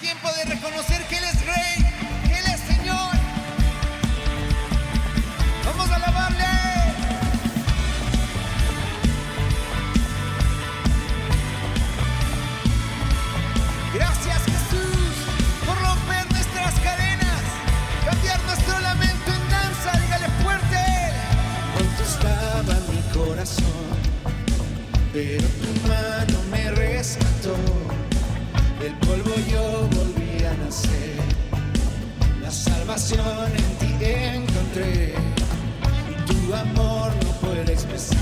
tiempo de reconocer que Él es Rey, que Él es Señor. Vamos a alabarle. Gracias, Jesús, por romper nuestras cadenas, cambiar nuestro lamento en danza. Dígale fuerte. Pronto estaba mi corazón, pero tu mano me rescató. Del polvo yo volví a nacer. La salvación en ti encontré. Tu amor no puedo expresar.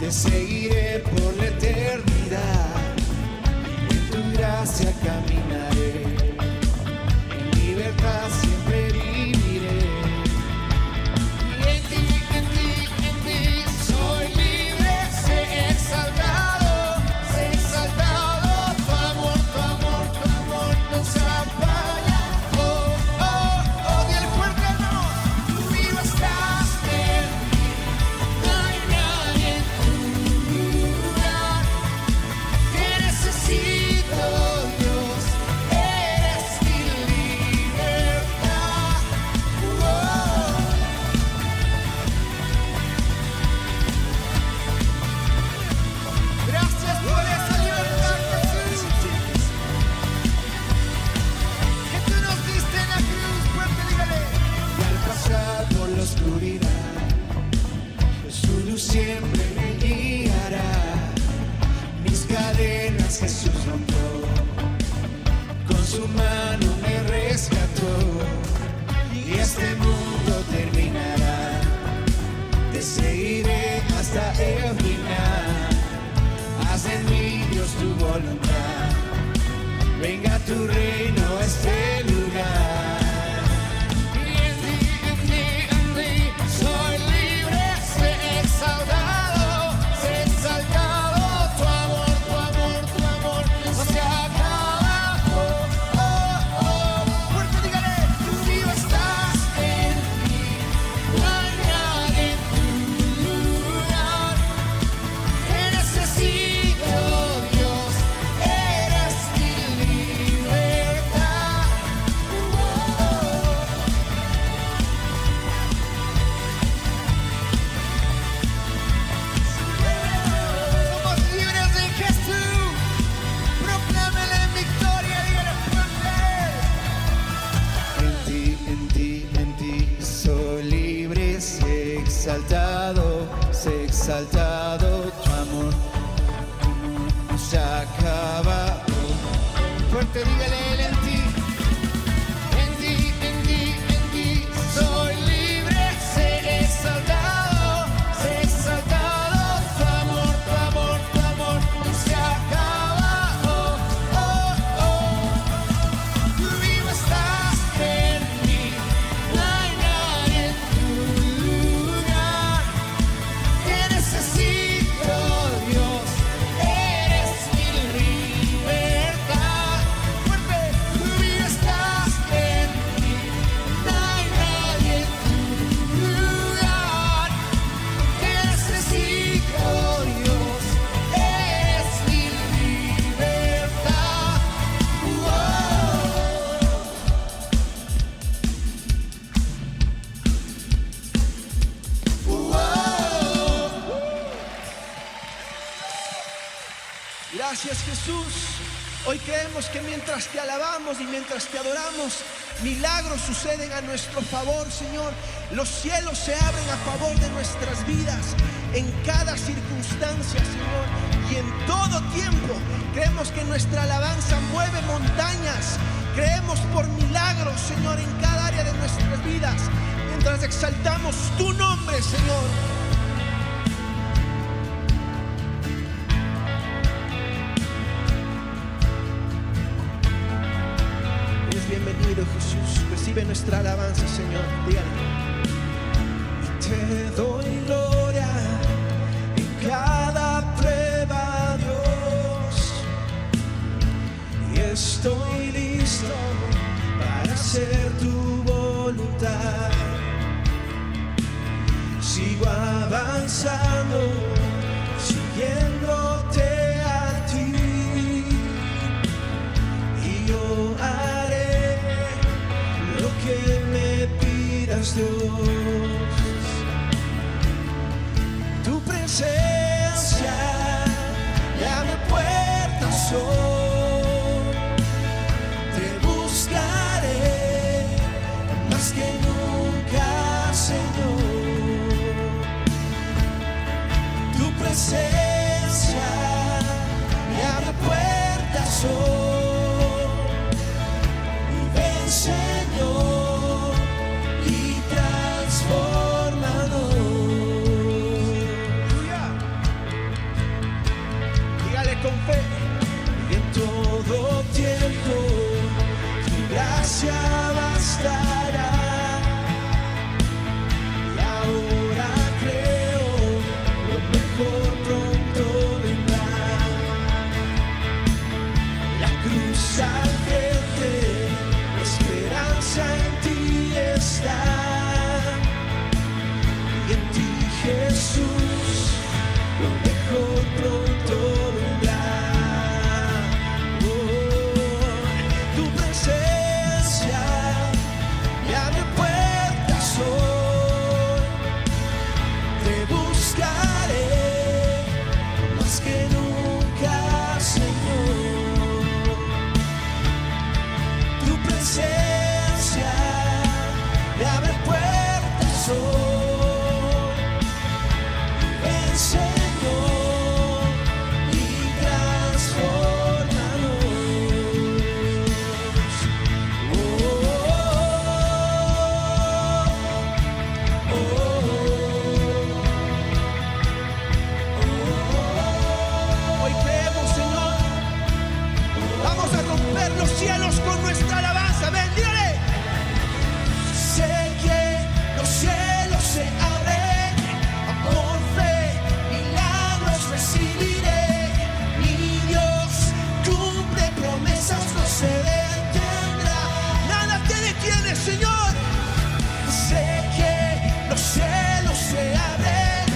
Te seguiré por la eternidad. En tu gracia caminaré. En libertad siempre viviré. Y en ti soy libre. Sé exaltado, sé exaltado. Tu amor no se apaga. Oh, oh, oh, di el fuerte no. Tú vivo estás en mí. No hay nadie en tu lugar. Te necesito, Dios. Eres mi libertad. Gracias por esa libertad, Jesús, que tú nos diste en la cruz. Fuerte, dígale. Y al pasar por la oscuridad, su luz siempre me guiará. Mis cadenas Jesús rompió, con su mano me rescató. Y este mundo terminará. Te seguiré hasta el final. Haz en mí, Dios, tu voluntad. Venga tu reino a este lugar. Y en ti soy libre, sé exaltado, sé exaltado. Tu amor no se acaba. Oh, oh, oh. Fuerte, dígale. Tú vivo estás en mí, no hay nadie en tu lugar. Te necesito, Dios, eres mi libertad. Somos libres en Jesús. Proclámele en victoria, dígale fuerte. En ti soy libre, sé exaltado, tu amor no se acaba. Fuerte, dígale él en ti, soy libre, sé exaltado, tu amor no se acaba. Oh, oh, oh. Tú vivo estás en mí, no hay nadie en tu lugar. Te necesito, Dios, eres mi libertad. Fuerte. Tú vivo estás en mí, no hay nadie en tu lugar. Te necesito, Dios, eres mi libertad. Gracias, Jesús. Hoy creemos que mientras te alabamos y mientras te adoramos, milagros suceden a nuestro favor, Señor. Los cielos se abren a favor de nuestras vidas en cada circunstancia, Señor. Y en todo tiempo creemos que nuestra alabanza mueve montañas. Creemos por milagros, Señor, en cada área de nuestras vidas, mientras exaltamos tu nombre, Señor. Eres bienvenido, Jesús. Recibe nuestra alabanza, Señor. Dígale. Y te doy gloria en cada prueba, Dios. Y estoy listo para hacer tu voluntad. Sigo avanzando, siguiéndote a ti. Y cruz al frente, la esperanza en ti está. Y en ti, Jesús, lo mejor pronto vendrá. Tu presencia me abre puertas hoy. Te buscaré más que nunca, Señor. Tu presencia me abre puertas hoy. Ven, Señor, y transfórmanos. Hoy creemos, Señor. Vamos a romper los cielos con nuestra alabanza. Ven, dígale. Sé que los cielos se abren, por fe, milagros recibiré. Mi Dios cumple promesas, no se detendrá. Nada te detiene, Señor. Sé que los cielos se abren,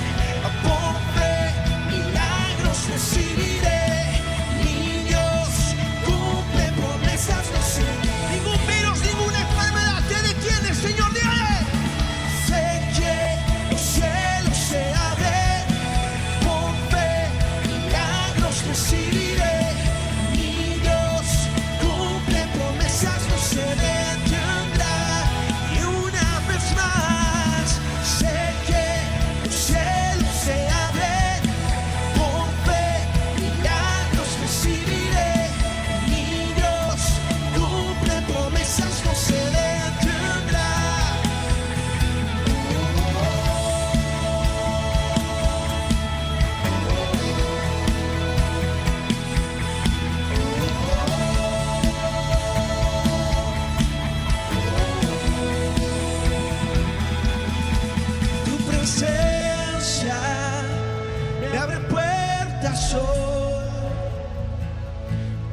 por fe, milagros recibiré. Mi Dios cumple promesas, no se detendrá. Ningún virus, ninguna enfermedad te detiene, Señor. Dígale. Sé que los cielos se abren, por fe, milagros recibiré. Mi Dios cumple promesas, no se detendrá. Y una vez más, sé que los cielos se abren, por fe, milagros recibiré. Mi Dios cumple promesas, no se detendrá. Tu presencia me abre puertas hoy.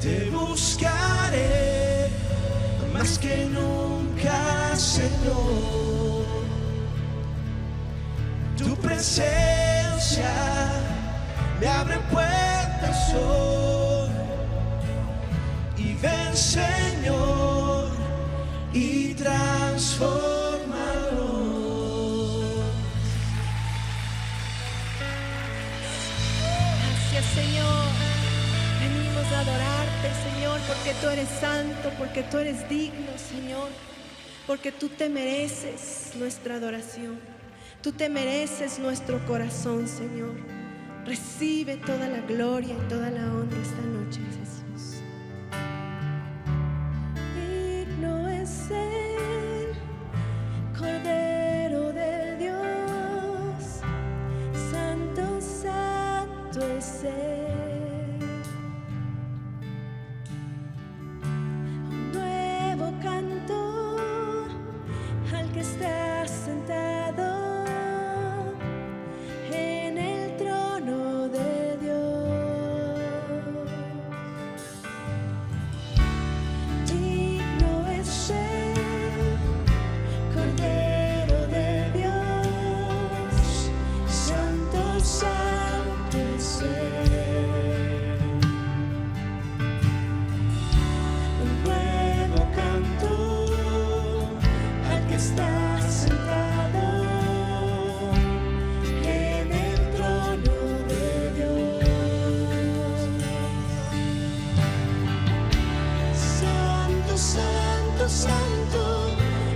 Te buscaré más que nunca, Señor. Tu presencia me abre puertas hoy. Y ven, Señor, y transfórmanos. Gracias, Señor. Venimos a adorarte, Señor, porque tú eres santo, porque tú eres digno, Señor, porque tú te mereces nuestra adoración. Tú te mereces nuestro corazón, Señor. Recibe toda la gloria y toda la honra esta noche, Jesús. Digno es el Cordero de Dios, santo, santo es Él. Un nuevo canto al que está sentado en el trono de Dios. Digno es el Cordero de Dios, santo, santo es Él. Un nuevo canto al que está sentado en el trono de Dios. Santo, santo, santo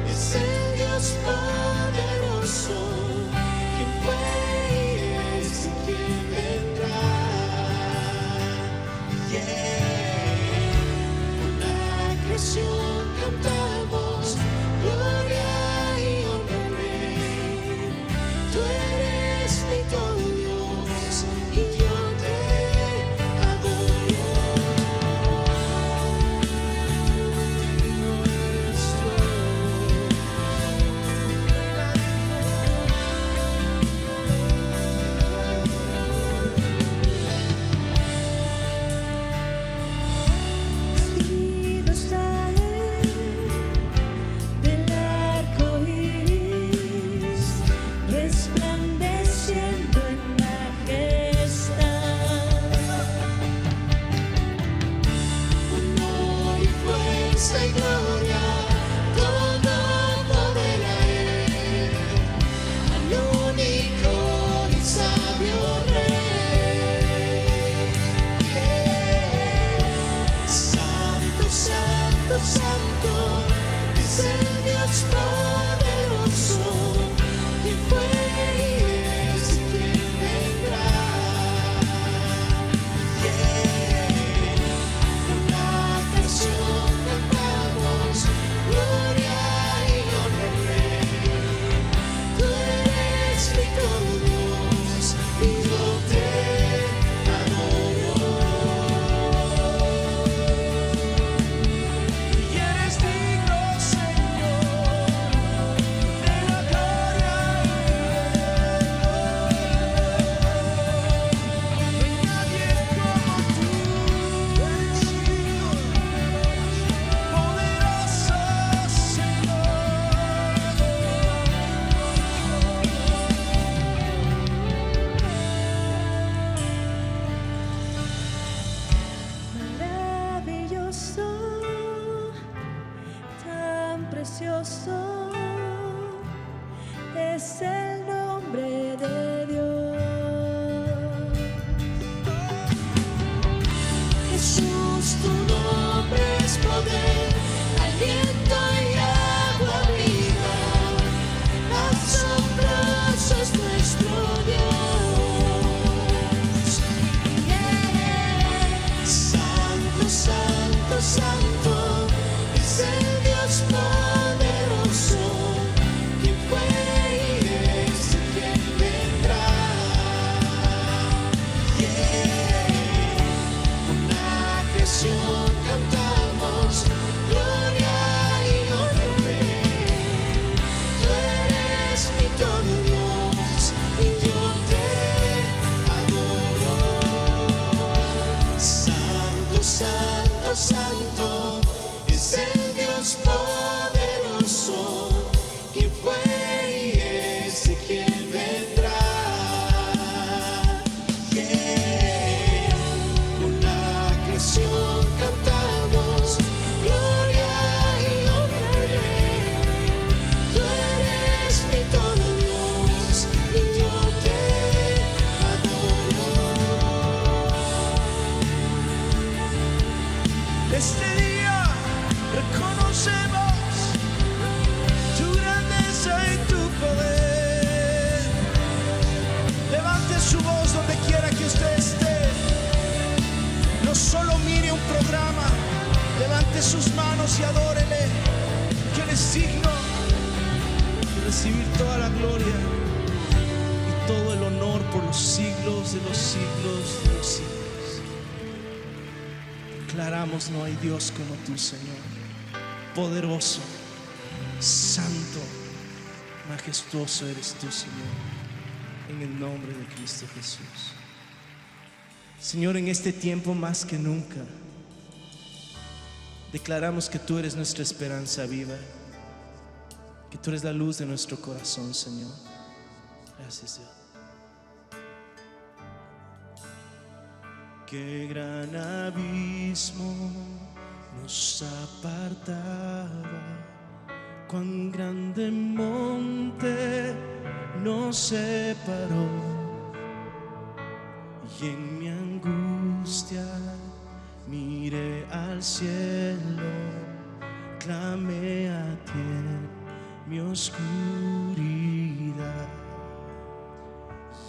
es el Dios poderoso, quien fue y es y quien vendrá. Con la creación cantamos gloria y honra al Rey. Tú eres mi todo Dios y yo te adoro. alabanza y gloria, todo poder a Él, al único y sabio Rey. Santo, santo, santo, es el Dios poderoso, que fue y es y quien vendrá. Una canción cantamos, gloria y honra al Rey. Tú eres mi todo Dios, y yo te adoro. Y eres digno, Señor, de la gloria y del honor. No hay nadie como tú, eres digno, poderoso Señor. Maravilloso, tan precioso es el nombre de Dios. Jesús, tu nombre es poder, aliento y agua viva. Asombroso es nuestro Dios. Santo, santo, santo, es el Dios poderoso, quien fue y es y quien vendrá. Una creación cantamos, gloria y honra al Rey. Tú eres mi todo Dios, y yo te adoro. Santo, santo, santo, es el Dios poderoso, quien fue y es y quien vendrá. Una creación cantamos, gloria y honra al Rey. Tú eres mi todo Dios, y yo te adoro. Este día reconocemos tu grandeza y tu poder. Levante su voz donde quiera que usted esté. No solo mire un programa, levante sus manos y adórele, que Él es digno de recibir toda la gloria y todo el honor por los siglos de los siglos de los siglos. Declaramos: no hay Dios como tú, Señor, poderoso, santo, majestuoso eres tú, Señor, en el nombre de Cristo Jesús. Señor, en este tiempo más que nunca, declaramos que tú eres nuestra esperanza viva, que tú eres la luz de nuestro corazón, Señor. Gracias, Dios. Qué gran abismo nos apartaba, cuán grande monte nos separó, y en mi angustia miré al cielo, clamé a ti en mi oscuridad,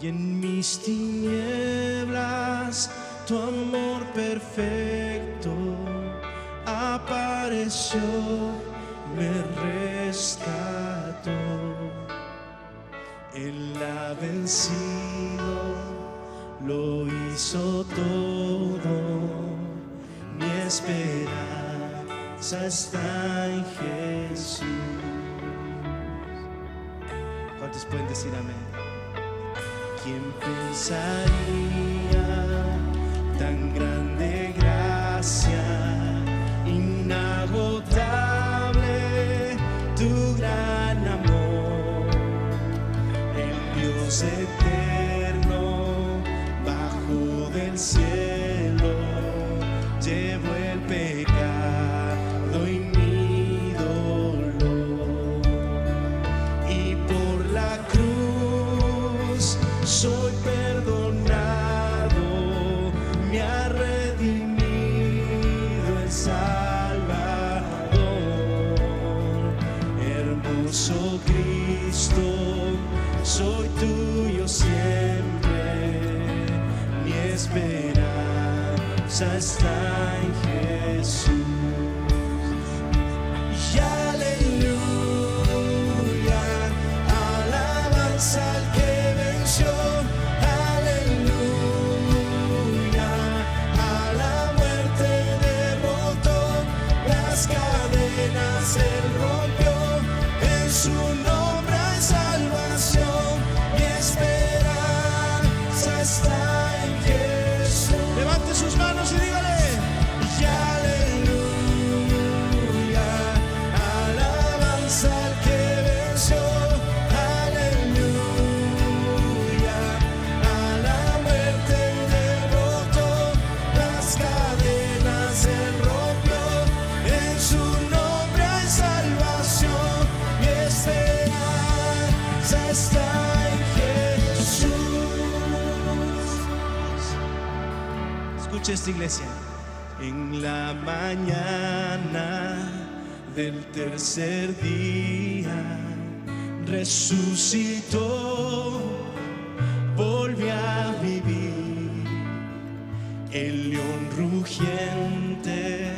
y en mis tinieblas tu amor perfecto apareció, me rescató. Él ha vencido, lo hizo todo, mi esperanza está en Jesús. ¿Cuántos pueden decir amén? ¿Quién pensaría tan grande gracia, inagotable tu gran amor, el Dios eterno bajo del cielo llevó el pecado y Cristo, soy tuyo siempre, mi esperanza está en Jesús. Y aleluya, alabanza al que venció, aleluya, a la muerte derrotó, las cadenas él rompió, en su nombre hay salvación, mi esperanza está en Jesús. Levante sus manos y dígale, y aleluya, alabanza al que venció, aleluya, a la muerte derrotó, las cadenas él rompió, en su nombre hay salvación, mi esperanza está en Jesús. Escucha esta iglesia. En la mañana del tercer día resucitó, volvió a vivir. El león rugiente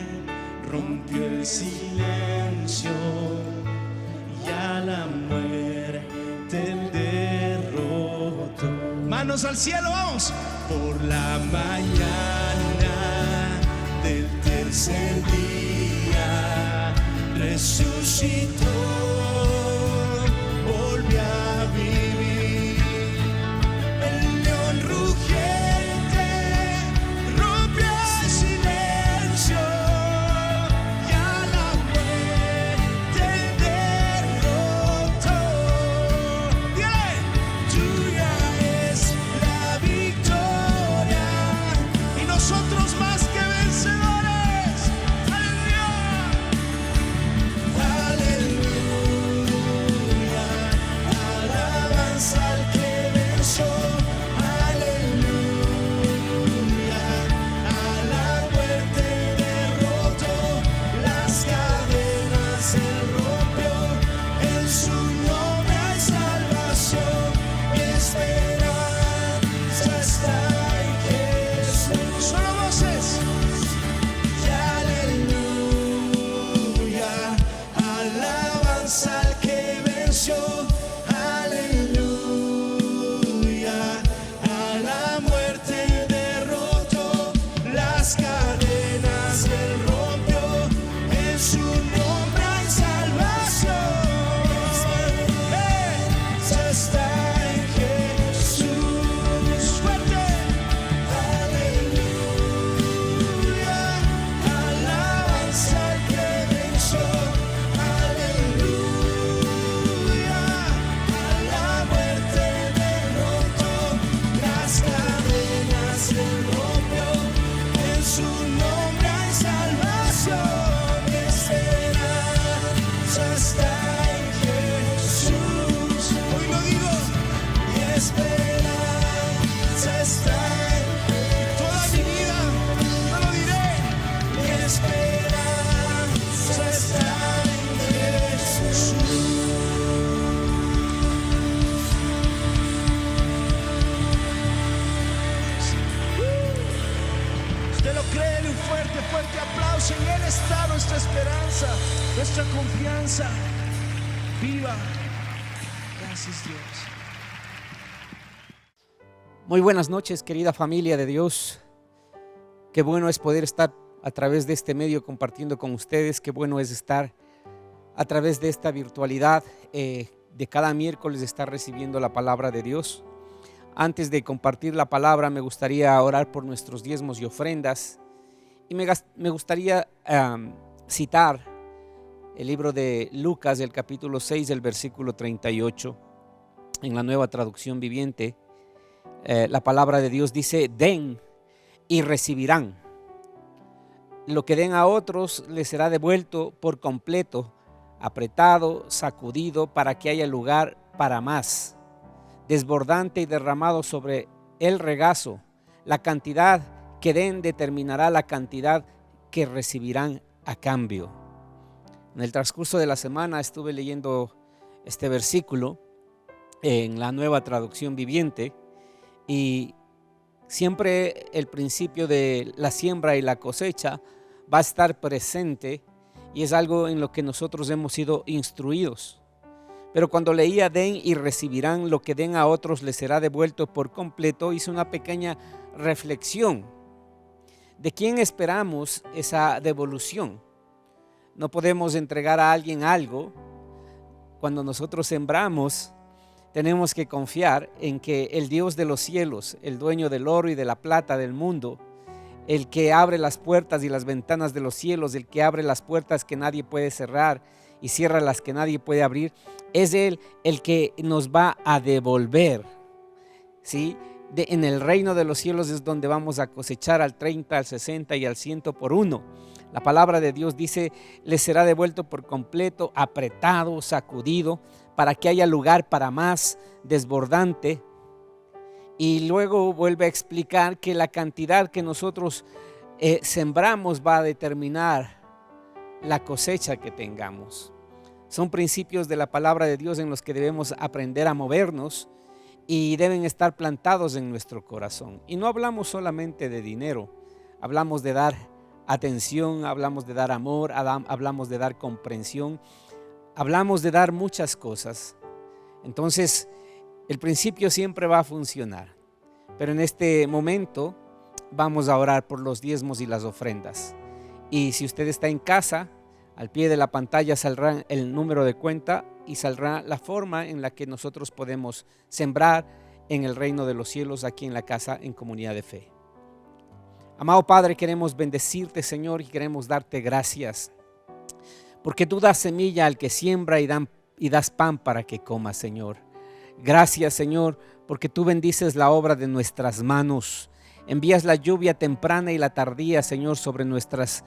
rompió el silencio y a la muerte el derrotó. Manos al cielo, vamos. Por la mañana del tercer día resucitó, volvió a vivir. El león rugiente rompió el silencio y a la muerte derrotó. Dile, tuya es la victoria y nosotros más que vencedores. Aleluya, alabanza al que venció, aleluya, a la muerte derrotó, las cadenas él rompió, en su nombre hay salvación, mi esperanza está en Jesús. Solo voces. Y aleluya, alabanza al que venció, aleluya, a la muerte derrotó, las cadenas él rompió, en su nombre hay salvación, esa está en Jesús. Fuerte. Aleluya, alabanza al que venció, aleluya, a la muerte derrotó, las cadenas él rompió, en su nombre hay salvación, mi esperanza está en Jesús. Hoy lo digo, mi esperanza está en Jesús. Toda mi vida yo lo diré, mi esperanza está en Jesús. Usted lo cree, un fuerte, fuerte aplauso. En Él está nuestra esperanza, nuestra confianza. Viva. Gracias, Dios. Muy buenas noches, querida familia de Dios. Qué bueno es poder estar a través de este medio compartiendo con ustedes. Qué bueno es estar a través de esta virtualidad de cada miércoles, estar recibiendo la palabra de Dios. Antes de compartir la palabra, me gustaría orar por nuestros diezmos y ofrendas. Y me gustaría citar el libro de Lucas, del capítulo 6, del versículo 38, en la Nueva Traducción Viviente. La palabra de Dios dice: den y recibirán. Lo que den a otros les será devuelto por completo, apretado, sacudido, para que haya lugar para más, desbordante y derramado sobre el regazo. La cantidad que den determinará la cantidad que recibirán a cambio. En el transcurso de la semana estuve leyendo este versículo en la Nueva Traducción Viviente, y siempre el principio de la siembra y la cosecha va a estar presente, y es algo en lo que nosotros hemos sido instruidos. Pero cuando leía den y recibirán, lo que den a otros les será devuelto por completo, hice una pequeña reflexión. ¿De quién esperamos esa devolución? No podemos entregar a alguien algo. Cuando nosotros sembramos, tenemos que confiar en que el Dios de los cielos, el dueño del oro y de la plata del mundo, el que abre las puertas y las ventanas de los cielos, el que abre las puertas que nadie puede cerrar y cierra las que nadie puede abrir, es Él el que nos va a devolver, ¿sí? En el reino de los cielos es donde vamos a cosechar al 30, al 60 y al 100 por uno. La palabra de Dios dice, les será devuelto por completo, apretado, sacudido, para que haya lugar para más, desbordante. Y luego vuelve a explicar que la cantidad que nosotros sembramos va a determinar la cosecha que tengamos. Son principios de la palabra de Dios en los que debemos aprender a movernos y deben estar plantados en nuestro corazón. Y no hablamos solamente de dinero, hablamos de dar atención, hablamos de dar amor, hablamos de dar comprensión, hablamos de dar muchas cosas. Entonces, el principio siempre va a funcionar, pero en este momento vamos a orar por los diezmos y las ofrendas. Y si usted está en casa, al pie de la pantalla saldrá el número de cuenta y saldrá la forma en la que nosotros podemos sembrar en el reino de los cielos aquí en la casa en Comunidad de Fe. Amado Padre, queremos bendecirte, Señor, y queremos darte gracias, porque tú das semilla al que siembra y das pan para que coma, Señor. Gracias, Señor, porque tú bendices la obra de nuestras manos. Envías la lluvia temprana y la tardía, Señor, sobre nuestras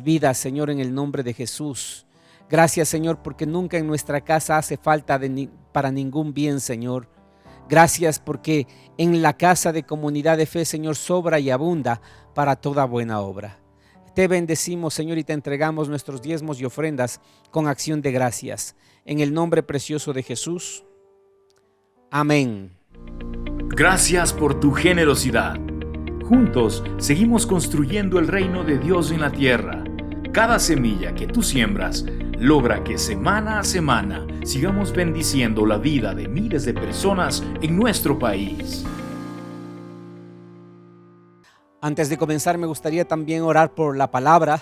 vidas, Señor, en el nombre de Jesús. Gracias, Señor, porque nunca en nuestra casa hace falta para ningún bien, Señor. Gracias porque en la casa de Comunidad de Fe, Señor, sobra y abunda para toda buena obra. Te bendecimos, Señor, y te entregamos nuestros diezmos y ofrendas con acción de gracias. En el nombre precioso de Jesús. Amén. Gracias por tu generosidad. Juntos seguimos construyendo el reino de Dios en la tierra. Cada semilla que tú siembras logra que semana a semana sigamos bendiciendo la vida de miles de personas en nuestro país. Antes de comenzar, me gustaría también orar por la palabra.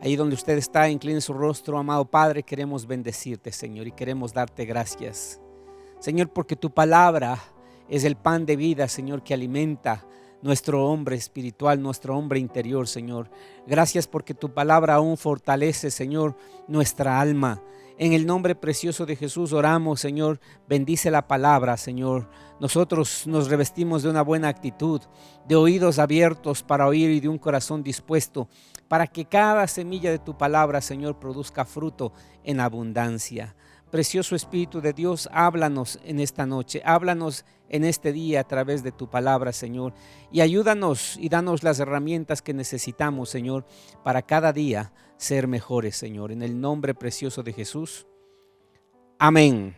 Ahí donde usted está, incline su rostro. Amado Padre, queremos bendecirte, Señor, y queremos darte gracias, Señor, porque tu palabra es el pan de vida, Señor, que alimenta nuestro hombre espiritual, nuestro hombre interior, Señor. Gracias porque tu palabra aún fortalece, Señor, nuestra alma. En el nombre precioso de Jesús oramos, Señor, bendice la palabra, Señor. Nosotros nos revestimos de una buena actitud, de oídos abiertos para oír y de un corazón dispuesto, para que cada semilla de tu palabra, Señor, produzca fruto en abundancia. Precioso Espíritu de Dios, háblanos en esta noche, háblanos en este día a través de tu palabra, Señor, y ayúdanos y danos las herramientas que necesitamos, Señor, para cada día ser mejores, Señor, en el nombre precioso de Jesús. Amén.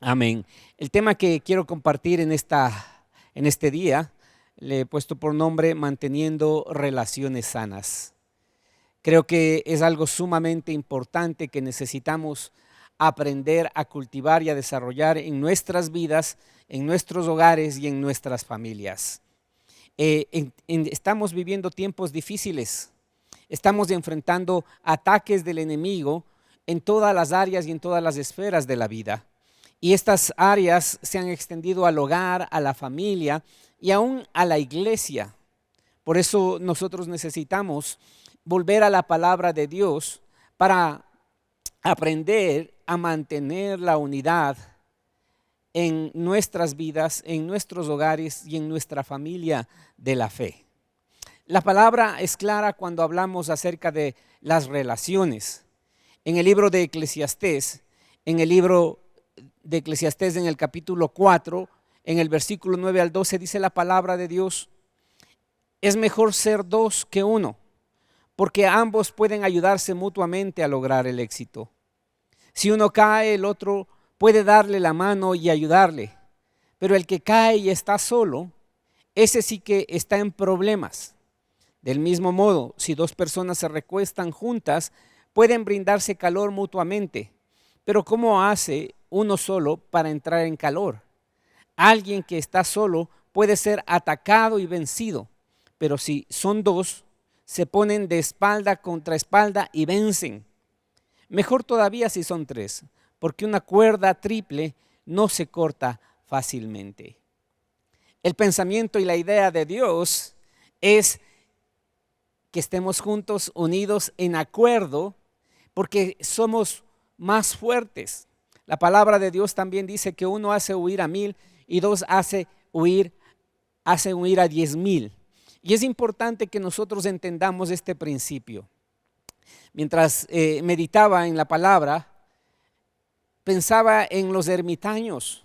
Amén. El tema que quiero compartir en este día le he puesto por nombre Manteniendo relaciones sanas. Creo que es algo sumamente importante que necesitamos aprender a cultivar y a desarrollar en nuestras vidas, en nuestros hogares y en nuestras familias. Estamos viviendo tiempos difíciles, estamos enfrentando ataques del enemigo en todas las áreas y en todas las esferas de la vida. Y estas áreas se han extendido al hogar, a la familia y aún a la iglesia. Por eso nosotros necesitamos volver a la palabra de Dios para aprender a mantener la unidad en nuestras vidas, en nuestros hogares y en nuestra familia de la fe. La palabra es clara cuando hablamos acerca de las relaciones. En el libro de Eclesiastés, en el capítulo 4, en el versículo 9 al 12, dice la palabra de Dios: es mejor ser dos que uno, porque ambos pueden ayudarse mutuamente a lograr el éxito. Si uno cae, el otro puede darle la mano y ayudarle. Pero el que cae y está solo, ese sí que está en problemas. Del mismo modo, si dos personas se recuestan juntas, pueden brindarse calor mutuamente. Pero ¿cómo hace uno solo para entrar en calor? Alguien que está solo puede ser atacado y vencido, pero si son dos, se ponen de espalda contra espalda y vencen. Mejor todavía si son tres, porque una cuerda triple no se corta fácilmente. El pensamiento y la idea de Dios es que estemos juntos, unidos en acuerdo, porque somos más fuertes. La palabra de Dios también dice que uno hace huir a 1000 y dos hace huir a 10,000. Y es importante que nosotros entendamos este principio. Mientras meditaba en la palabra, pensaba en los ermitaños.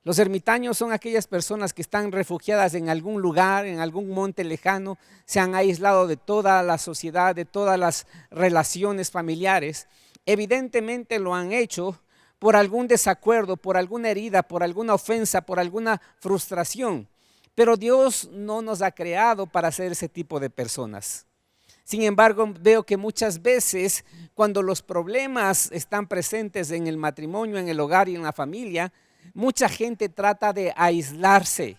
Los ermitaños son aquellas personas que están refugiadas en algún lugar, en algún monte lejano, se han aislado de toda la sociedad, de todas las relaciones familiares. Evidentemente lo han hecho por algún desacuerdo, por alguna herida, por alguna ofensa, por alguna frustración. Pero Dios no nos ha creado para ser ese tipo de personas. Sin embargo, veo que muchas veces cuando los problemas están presentes en el matrimonio, en el hogar y en la familia, mucha gente trata de aislarse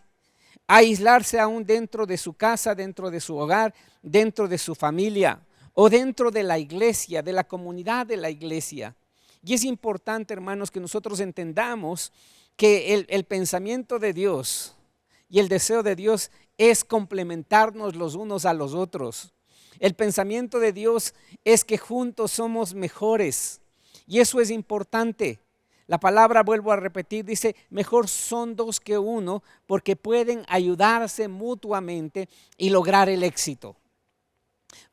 aún dentro de su casa, dentro de su hogar, dentro de su familia o dentro de la iglesia, de la comunidad de la iglesia. Y es importante, hermanos, que nosotros entendamos que el pensamiento de Dios y el deseo de Dios es complementarnos los unos a los otros. El pensamiento de Dios es que juntos somos mejores y eso es importante. La palabra, vuelvo a repetir, dice, mejor son dos que uno porque pueden ayudarse mutuamente y lograr el éxito.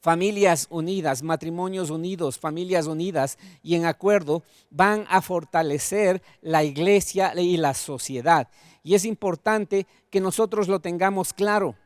Familias unidas, matrimonios unidos, familias unidas y en acuerdo van a fortalecer la iglesia y la sociedad. Y es importante que nosotros lo tengamos claro,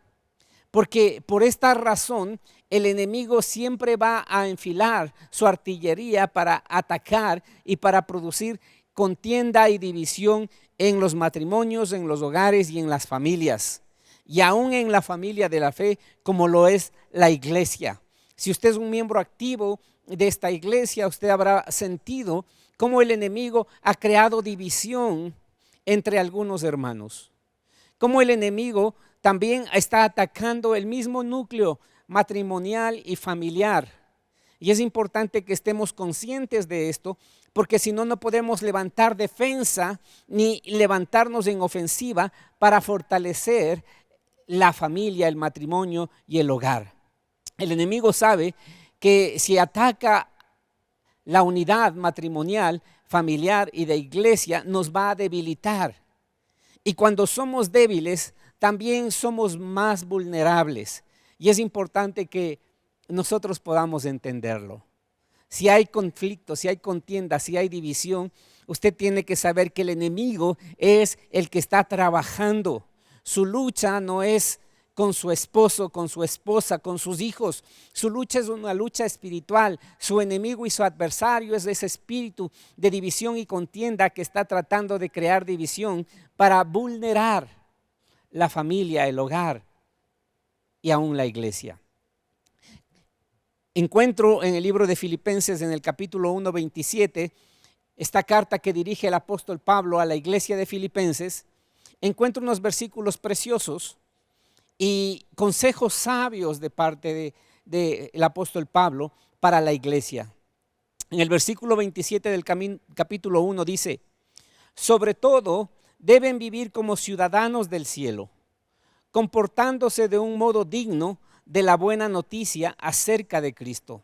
porque por esta razón el enemigo siempre va a enfilar su artillería para atacar y para producir contienda y división en los matrimonios, en los hogares y en las familias. Y aún en la familia de la fe, como lo es la iglesia. Si usted es un miembro activo de esta iglesia, usted habrá sentido cómo el enemigo ha creado división entre algunos hermanos. Cómo el enemigo también está atacando el mismo núcleo matrimonial y familiar. Y es importante que estemos conscientes de esto, porque si no, no podemos levantar defensa ni levantarnos en ofensiva para fortalecer la familia, el matrimonio y el hogar. El enemigo sabe que si ataca la unidad matrimonial, familiar y de iglesia, nos va a debilitar. Y cuando somos débiles, también somos más vulnerables. Y es importante que nosotros podamos entenderlo. Si hay conflicto, si hay contienda, si hay división, usted tiene que saber que el enemigo es el que está trabajando. Su lucha no es con su esposo, con su esposa, con sus hijos. Su lucha es una lucha espiritual. Su enemigo y su adversario es ese espíritu de división y contienda que está tratando de crear división para vulnerar la familia, el hogar y aún la iglesia. Encuentro en el libro de Filipenses, en el capítulo 1, 27, esta carta que dirige el apóstol Pablo a la iglesia de Filipenses. Encuentro unos versículos preciosos y consejos sabios de parte del apóstol Pablo para la iglesia. En el versículo 27 del capítulo 1 dice: sobre todo deben vivir como ciudadanos del cielo, comportándose de un modo digno de la buena noticia acerca de Cristo.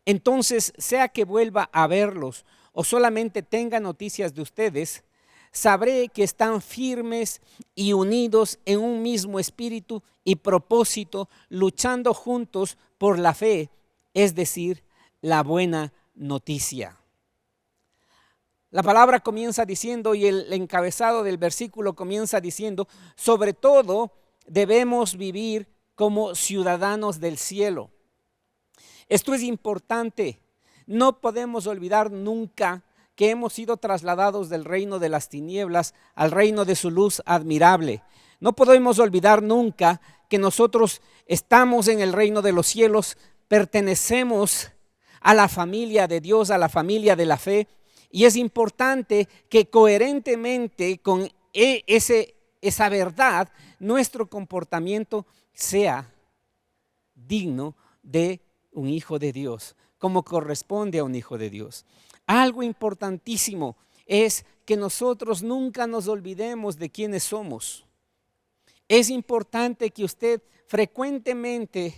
Entonces, sea que vuelva a verlos o solamente tenga noticias de ustedes, sabré que están firmes y unidos en un mismo espíritu y propósito, luchando juntos por la fe, es decir, la buena noticia. La palabra comienza diciendo, y el encabezado del versículo comienza diciendo, sobre todo debemos vivir como ciudadanos del cielo. Esto es importante. No podemos olvidar nunca que hemos sido trasladados del reino de las tinieblas al reino de su luz admirable. No podemos olvidar nunca que nosotros estamos en el reino de los cielos, pertenecemos a la familia de Dios, a la familia de la fe, y es importante que coherentemente con esa verdad, nuestro comportamiento sea digno de un hijo de Dios, como corresponde a un hijo de Dios. Algo importantísimo es que nosotros nunca nos olvidemos de quiénes somos. Es importante que usted frecuentemente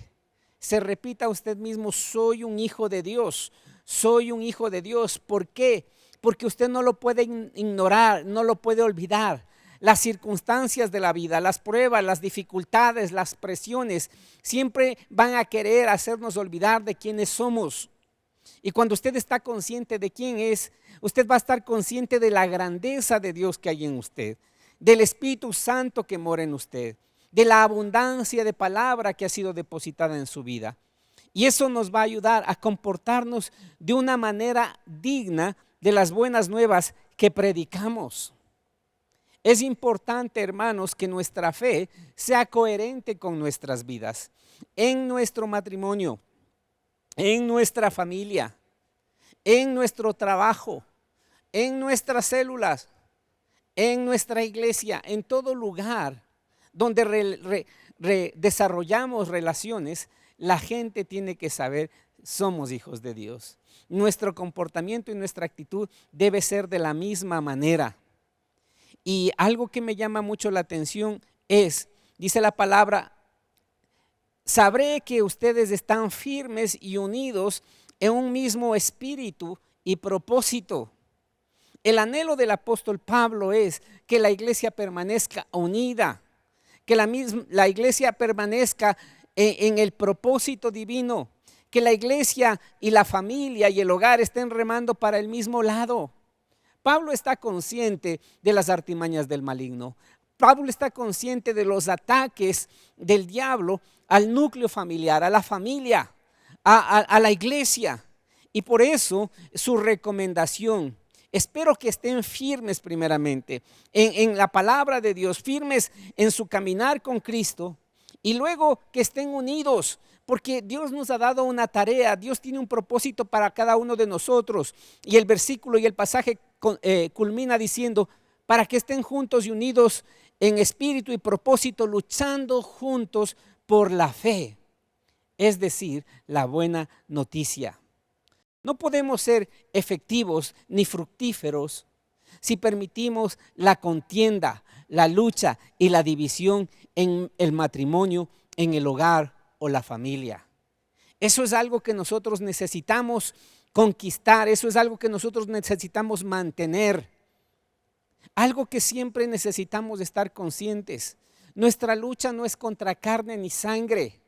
se repita a usted mismo: soy un hijo de Dios, soy un hijo de Dios. ¿Por qué? Porque usted no lo puede ignorar, no lo puede olvidar. Las circunstancias de la vida, las pruebas, las dificultades, las presiones, siempre van a querer hacernos olvidar de quiénes somos. Y cuando usted está consciente de quién es, usted va a estar consciente de la grandeza de Dios que hay en usted, del Espíritu Santo que mora en usted, de la abundancia de palabra que ha sido depositada en su vida. Y eso nos va a ayudar a comportarnos de una manera digna de las buenas nuevas que predicamos. Es importante, hermanos, que nuestra fe sea coherente con nuestras vidas, en nuestro matrimonio, en nuestra familia, en nuestro trabajo, en nuestras células, en nuestra iglesia, en todo lugar donde desarrollamos relaciones. La gente tiene que saber: somos hijos de Dios. Nuestro comportamiento y nuestra actitud debe ser de la misma manera. Y algo que me llama mucho la atención es, dice la palabra: sabré que ustedes están firmes y unidos en un mismo espíritu y propósito. El anhelo del apóstol Pablo es que la iglesia permanezca unida, que la iglesia permanezca en el propósito divino, que la iglesia y la familia y el hogar estén remando para el mismo lado. Pablo está consciente de las artimañas del maligno. Pablo está consciente de los ataques del diablo al núcleo familiar, a la familia, a la iglesia. Y por eso su recomendación: espero que estén firmes primeramente en la palabra de Dios, firmes en su caminar con Cristo, y luego que estén unidos, porque Dios nos ha dado una tarea, Dios tiene un propósito para cada uno de nosotros. Y el versículo y el pasaje culmina diciendo: para que estén juntos y unidos en espíritu y propósito, luchando juntos por la fe, es decir, la buena noticia. No podemos ser efectivos ni fructíferos si permitimos la contienda, la lucha y la división en el matrimonio, en el hogar o la familia. Eso es algo que nosotros necesitamos conquistar, eso es algo que nosotros necesitamos mantener, algo que siempre necesitamos estar conscientes. Nuestra lucha no es contra carne ni sangre,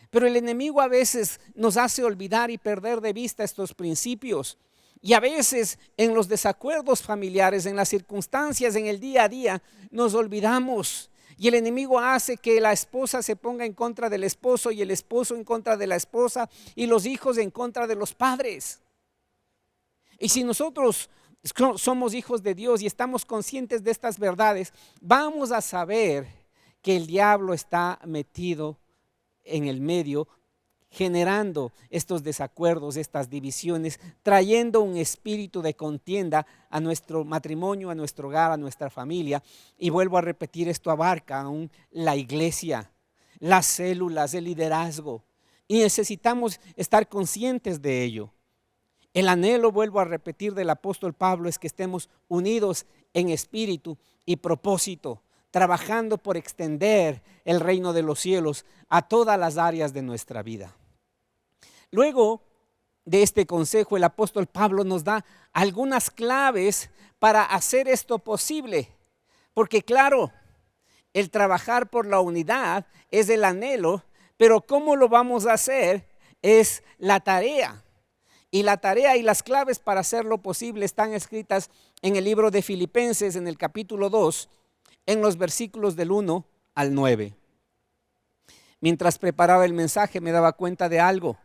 pero el enemigo a veces nos hace olvidar y perder de vista estos principios. Y a veces en los desacuerdos familiares, en las circunstancias, en el día a día, nos olvidamos. Y el enemigo hace que la esposa se ponga en contra del esposo y el esposo en contra de la esposa y los hijos en contra de los padres. Y si nosotros somos hijos de Dios y estamos conscientes de estas verdades, vamos a saber que el diablo está metido en el medio, generando estos desacuerdos, estas divisiones, trayendo un espíritu de contienda a nuestro matrimonio, a nuestro hogar, a nuestra familia. Y vuelvo a repetir, esto abarca aún la iglesia, las células, el liderazgo, y necesitamos estar conscientes de ello. El anhelo, vuelvo a repetir, del apóstol Pablo es que estemos unidos en espíritu y propósito, trabajando por extender el reino de los cielos a todas las áreas de nuestra vida. Luego de este consejo, el apóstol Pablo nos da algunas claves para hacer esto posible. Porque claro, el trabajar por la unidad es el anhelo, pero cómo lo vamos a hacer es la tarea. Y la tarea y las claves para hacerlo posible están escritas en el libro de Filipenses, en el capítulo 2, en los versículos del 1 al 9. Mientras preparaba el mensaje me daba cuenta de algo.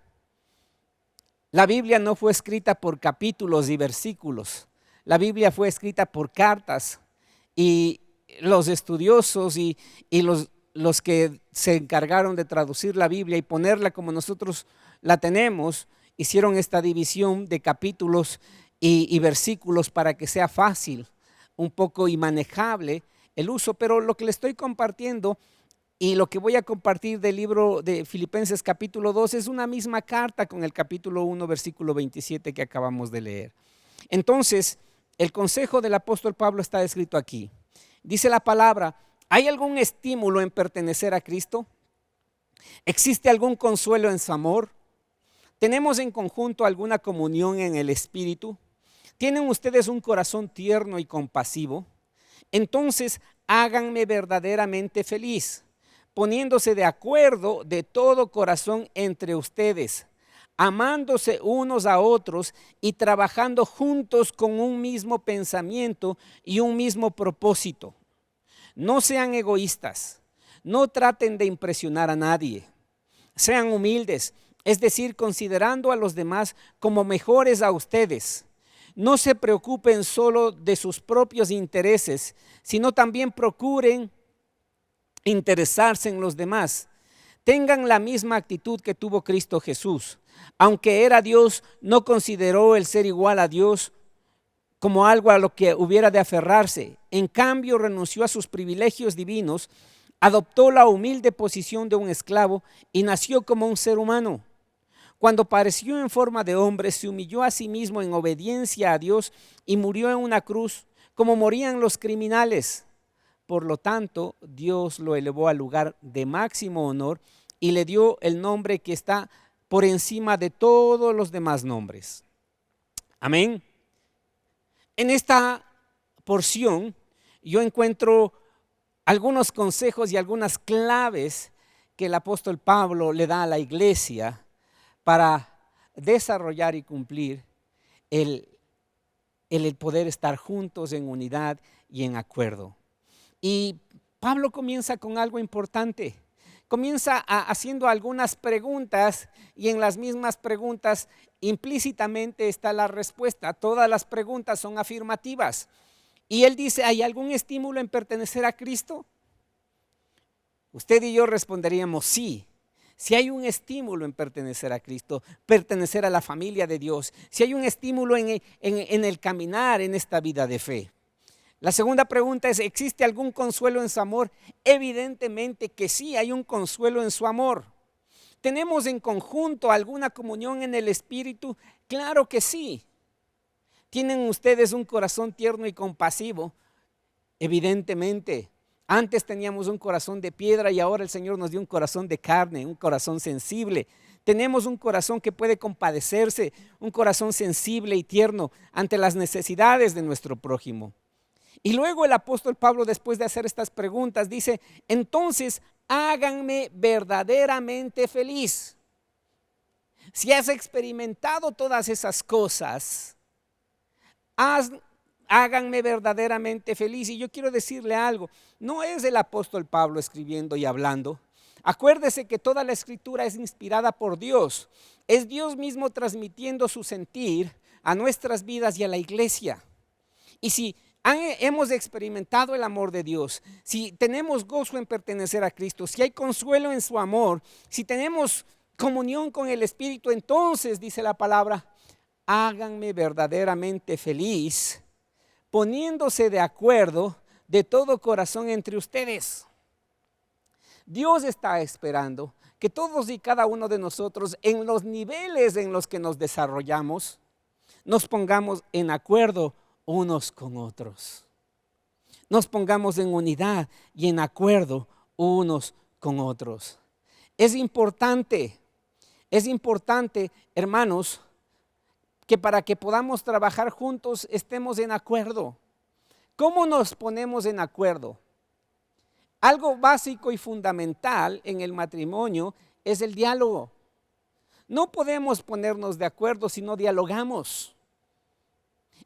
La Biblia no fue escrita por capítulos y versículos. La Biblia fue escrita por cartas, y los estudiosos y los que se encargaron de traducir la Biblia y ponerla como nosotros la tenemos, hicieron esta división de capítulos y versículos para que sea fácil un poco y manejable el uso. Pero lo que le estoy compartiendo y lo que voy a compartir del libro de Filipenses capítulo 2 es una misma carta con el capítulo 1 versículo 27 que acabamos de leer. Entonces, el consejo del apóstol Pablo está escrito aquí. Dice la palabra: ¿hay algún estímulo en pertenecer a Cristo? ¿Existe algún consuelo en su amor? ¿Tenemos en conjunto alguna comunión en el Espíritu? ¿Tienen ustedes un corazón tierno y compasivo? Entonces háganme verdaderamente feliz, poniéndose de acuerdo de todo corazón entre ustedes, amándose unos a otros y trabajando juntos con un mismo pensamiento y un mismo propósito. No sean egoístas, no traten de impresionar a nadie. Sean humildes, es decir, considerando a los demás como mejores a ustedes. No se preocupen solo de sus propios intereses, sino también procuren interesarse en los demás. Tengan la misma actitud que tuvo Cristo Jesús. Aunque era Dios, no consideró el ser igual a Dios como algo a lo que hubiera de aferrarse. En cambio, renunció a sus privilegios divinos, adoptó la humilde posición de un esclavo y nació como un ser humano. Cuando apareció en forma de hombre, se humilló a sí mismo en obediencia a Dios y murió en una cruz, como morían los criminales. Por lo tanto, Dios lo elevó al lugar de máximo honor y le dio el nombre que está por encima de todos los demás nombres. Amén. En esta porción yo encuentro algunos consejos y algunas claves que el apóstol Pablo le da a la iglesia para desarrollar y cumplir el poder estar juntos en unidad y en acuerdo. Y Pablo comienza con algo importante. Comienza haciendo algunas preguntas, y en las mismas preguntas implícitamente está la respuesta. Todas las preguntas son afirmativas. Y él dice: ¿hay algún estímulo en pertenecer a Cristo? Usted y yo responderíamos sí. Si hay un estímulo en pertenecer a Cristo, pertenecer a la familia de Dios, si hay un estímulo en el caminar en esta vida de fe. La segunda pregunta es: ¿existe algún consuelo en su amor? Evidentemente que sí, hay un consuelo en su amor. ¿Tenemos en conjunto alguna comunión en el Espíritu? Claro que sí. ¿Tienen ustedes un corazón tierno y compasivo? Evidentemente. Antes teníamos un corazón de piedra y ahora el Señor nos dio un corazón de carne, un corazón sensible. Tenemos un corazón que puede compadecerse, un corazón sensible y tierno ante las necesidades de nuestro prójimo. Y luego el apóstol Pablo, después de hacer estas preguntas, dice: entonces háganme verdaderamente feliz. Si has experimentado todas esas cosas, háganme verdaderamente feliz. Y yo quiero decirle algo: no es el apóstol Pablo escribiendo y hablando. Acuérdese que toda la escritura es inspirada por Dios. Es Dios mismo transmitiendo su sentir a nuestras vidas y a la iglesia. Y si hemos experimentado el amor de Dios, si tenemos gozo en pertenecer a Cristo, si hay consuelo en su amor, si tenemos comunión con el Espíritu, entonces dice la palabra: háganme verdaderamente feliz, poniéndose de acuerdo de todo corazón entre ustedes. Dios está esperando que todos y cada uno de nosotros, en los niveles en los que nos desarrollamos, nos pongamos en acuerdo unos con otros. Nos pongamos en unidad y en acuerdo unos con otros. Es importante, hermanos, que para que podamos trabajar juntos estemos en acuerdo. ¿Cómo nos ponemos en acuerdo? Algo básico y fundamental en el matrimonio es el diálogo. No podemos ponernos de acuerdo si no dialogamos.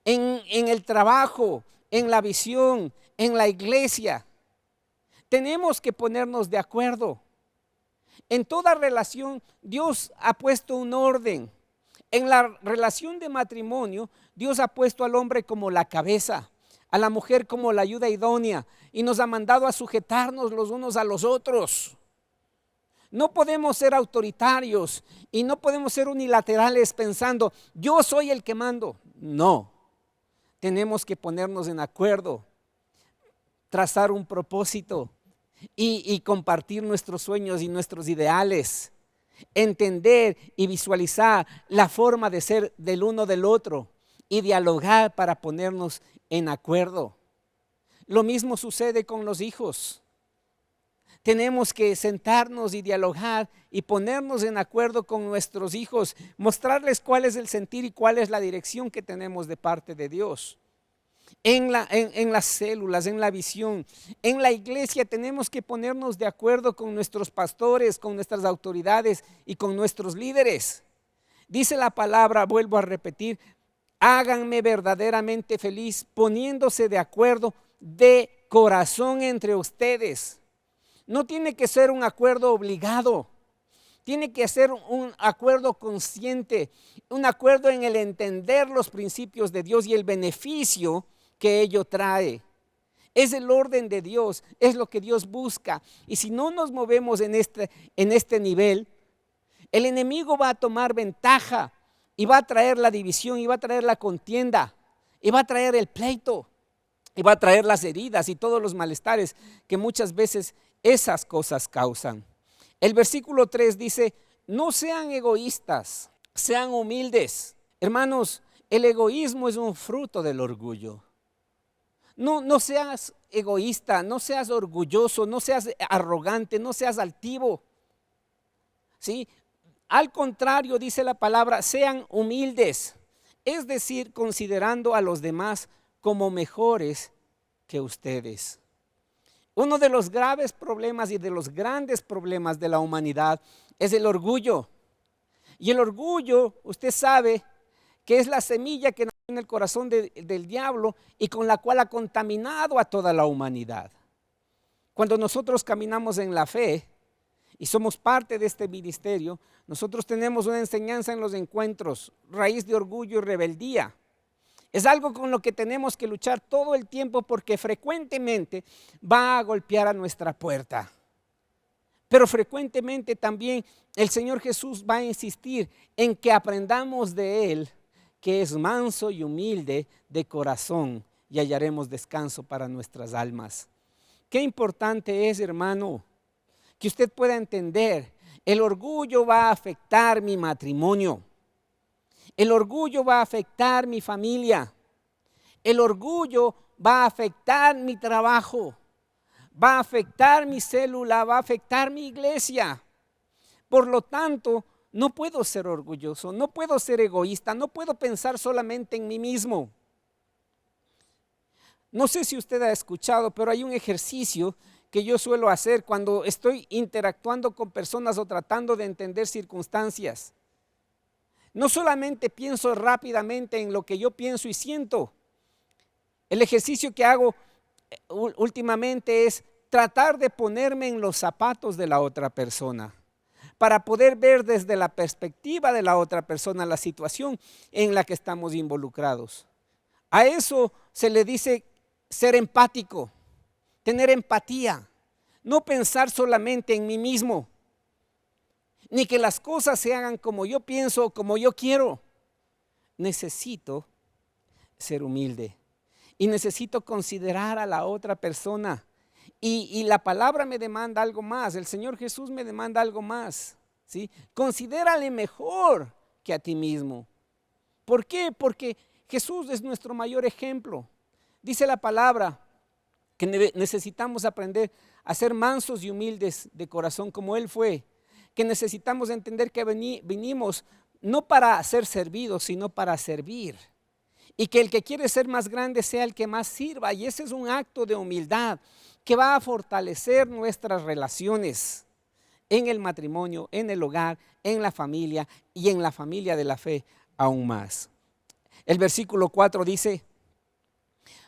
En el trabajo, en la visión, en la iglesia, tenemos que ponernos de acuerdo. En toda relación, Dios ha puesto un orden. En la relación de matrimonio, Dios ha puesto al hombre como la cabeza, a la mujer como la ayuda idónea y nos ha mandado a sujetarnos los unos a los otros. No podemos ser autoritarios y no podemos ser unilaterales pensando, yo soy el que mando. No, tenemos que ponernos en acuerdo, trazar un propósito y compartir nuestros sueños y nuestros ideales. Entender y visualizar la forma de ser del uno del otro y dialogar para ponernos en acuerdo. Lo mismo sucede con los hijos. Tenemos que sentarnos y dialogar y ponernos en acuerdo con nuestros hijos, mostrarles cuál es el sentir y cuál es la dirección que tenemos de parte de Dios. En las células, en la visión, en la iglesia tenemos que ponernos de acuerdo con nuestros pastores, con nuestras autoridades y con nuestros líderes. Dice la palabra, vuelvo a repetir, háganme verdaderamente feliz poniéndose de acuerdo de corazón entre ustedes. No tiene que ser un acuerdo obligado. Tiene que ser un acuerdo consciente, un acuerdo en el entender los principios de Dios y el beneficio que ello trae. Es el orden de Dios, es lo que Dios busca. Y si no nos movemos en este nivel, el enemigo va a tomar ventaja y va a traer la división, y va a traer la contienda, y va a traer el pleito, y va a traer las heridas y todos los malestares que muchas veces esas cosas causan. El versículo 3 dice, no sean egoístas, sean humildes. Hermanos, el egoísmo es un fruto del orgullo. No seas egoísta, no seas orgulloso, no seas arrogante, no seas altivo. ¿Sí? Al contrario, dice la palabra, sean humildes. Es decir, considerando a los demás como mejores que ustedes. Uno de los graves problemas y de los grandes problemas de la humanidad es el orgullo. Y el orgullo, usted sabe, que es la semilla que nace en el corazón del diablo y con la cual ha contaminado a toda la humanidad. Cuando nosotros caminamos en la fe y somos parte de este ministerio, nosotros tenemos una enseñanza en los encuentros, raíz de orgullo y rebeldía. Es algo con lo que tenemos que luchar todo el tiempo porque frecuentemente va a golpear a nuestra puerta. Pero frecuentemente también el Señor Jesús va a insistir en que aprendamos de Él, que es manso y humilde de corazón, y hallaremos descanso para nuestras almas. Qué importante es, hermano, que usted pueda entender, el orgullo va a afectar mi matrimonio. El orgullo va a afectar mi familia. El orgullo va a afectar mi trabajo. Va a afectar mi célula, va a afectar mi iglesia. Por lo tanto, no puedo ser orgulloso, no puedo ser egoísta, no puedo pensar solamente en mí mismo. No sé si usted ha escuchado, pero hay un ejercicio que yo suelo hacer cuando estoy interactuando con personas o tratando de entender circunstancias. No solamente pienso rápidamente en lo que yo pienso y siento. El ejercicio que hago últimamente es tratar de ponerme en los zapatos de la otra persona, para poder ver desde la perspectiva de la otra persona la situación en la que estamos involucrados. A eso se le dice ser empático, tener empatía, no pensar solamente en mí mismo, ni que las cosas se hagan como yo pienso o como yo quiero. Necesito ser humilde y necesito considerar a la otra persona. Y la palabra me demanda algo más, el Señor Jesús me demanda algo más, ¿sí? Considérale mejor que a ti mismo. ¿Por qué? Porque Jesús es nuestro mayor ejemplo. Dice la palabra que necesitamos aprender a ser mansos y humildes de corazón como Él fue, que necesitamos entender que venimos no para ser servidos, sino para servir. Y que el que quiere ser más grande sea el que más sirva. Y ese es un acto de humildad que va a fortalecer nuestras relaciones en el matrimonio, en el hogar, en la familia y en la familia de la fe aún más. El versículo 4 dice,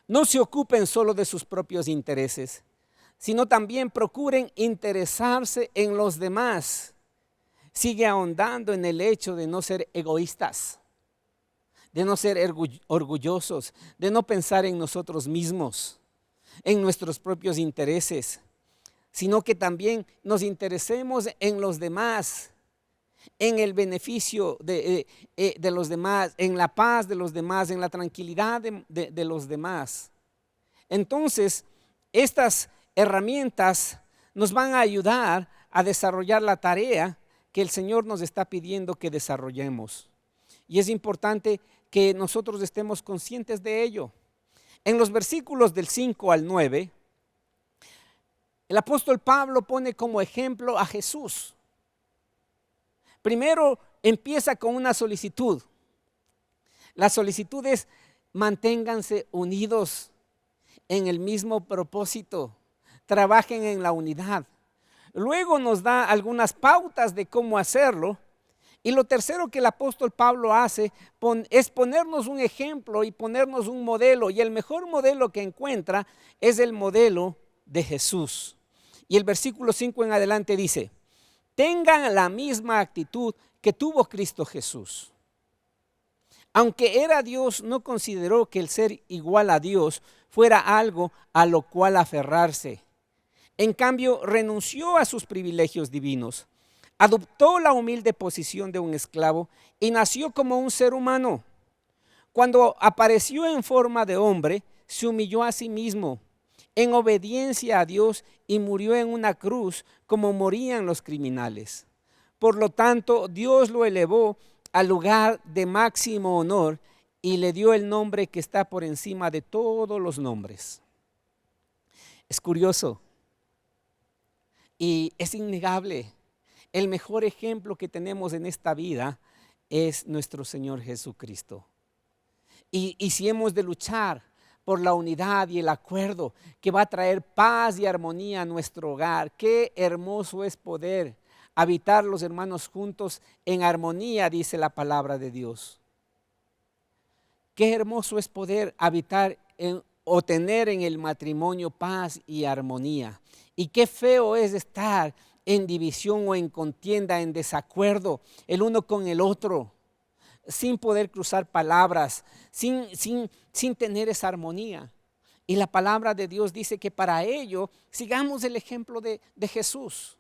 no se ocupen solo de sus propios intereses, sino también procuren interesarse en los demás. sigue ahondando en el hecho de no ser egoístas, de no ser orgullosos, de no pensar en nosotros mismos, en nuestros propios intereses, sino que también nos interesemos en los demás, en el beneficio de los demás, en la paz de los demás, en la tranquilidad de los demás. Entonces, estas herramientas nos van a ayudar a desarrollar la tarea que el Señor nos está pidiendo que desarrollemos. Y es importante que nosotros estemos conscientes de ello. En los versículos del 5 al 9, el apóstol Pablo pone como ejemplo a Jesús. Primero empieza con una solicitud. La solicitud es: manténganse unidos en el mismo propósito, trabajen en la unidad. Luego nos da algunas pautas de cómo hacerlo. Y lo tercero que el apóstol Pablo hace es ponernos un ejemplo y ponernos un modelo. Y el mejor modelo que encuentra es el modelo de Jesús. Y el versículo 5 en adelante dice: tengan la misma actitud que tuvo Cristo Jesús. Aunque era Dios, no consideró que el ser igual a Dios fuera algo a lo cual aferrarse. En cambio, renunció a sus privilegios divinos, adoptó la humilde posición de un esclavo y nació como un ser humano. Cuando apareció en forma de hombre, se humilló a sí mismo en obediencia a Dios y murió en una cruz como morían los criminales. Por lo tanto, Dios lo elevó al lugar de máximo honor y le dio el nombre que está por encima de todos los nombres. Es curioso y es innegable. El mejor ejemplo que tenemos en esta vida es nuestro Señor Jesucristo. Y si hemos de luchar por la unidad y el acuerdo que va a traer paz y armonía a nuestro hogar, qué hermoso es poder habitar los hermanos juntos en armonía, dice la palabra de Dios. Qué hermoso es poder habitar o tener en el matrimonio paz y armonía. Y qué feo es estar en división o en contienda, en desacuerdo el uno con el otro, sin poder cruzar palabras, sin tener esa armonía. Y la palabra de Dios dice que para ello sigamos el ejemplo de Jesús.